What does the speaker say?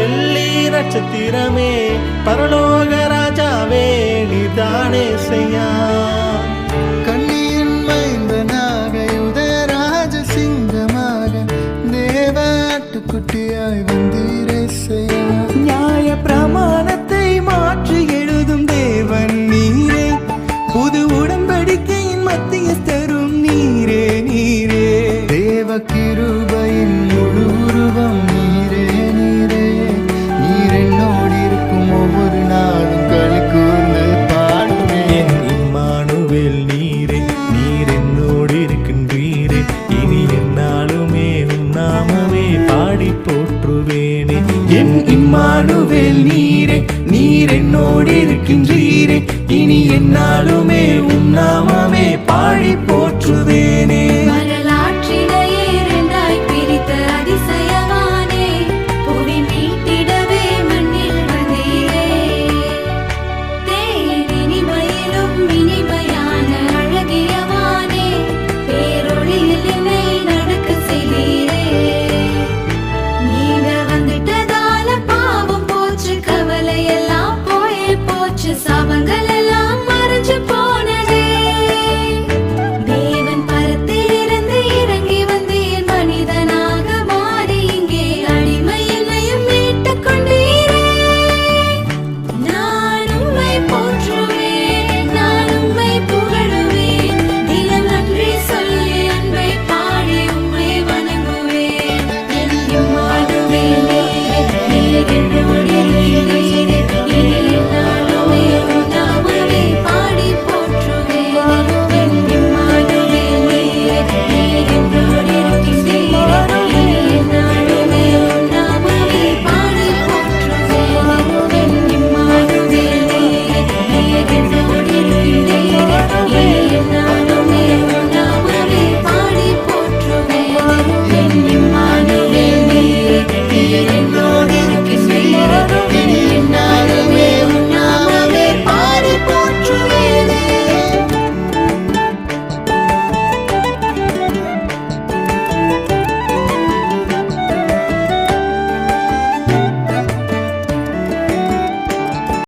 வெள்ளி நட்சத்திரமே பரலோக ராஜாவே நீதானே செய்யா. கண்ணியின் மைந்தனாக யுதராஜ சிங்கமாக தேவாட்டுக்குட்டியாய் வந்தீரே செய்யா. நியாய பிரமாணத்தை மாற்றி எழுதும் தேவன் நீரே, புது உடன்படிக்கையின் மத்தியஸ்தரும் நீரே நீரே. தேவ கிருபையின் முழு உருவம் நீரே நீரே. நீர் என்னோடு இருக்கும் ஒவ்வொரு நாளும் களி கூர்ந்து பாடுவேன். இம்மானுவேல் நீரே, நீர் என்னோடு இருக்கின்றீரே, இனி என்னாலுமே உம் நாமமே பாடி போற்றுவேனே. என் இம்மானுவேல் நீரே, நீர் என்னோடு இருக்கின்றீரே, இனி என்னாலுமே உம் நாமமே பாடி போற்றுவேனே.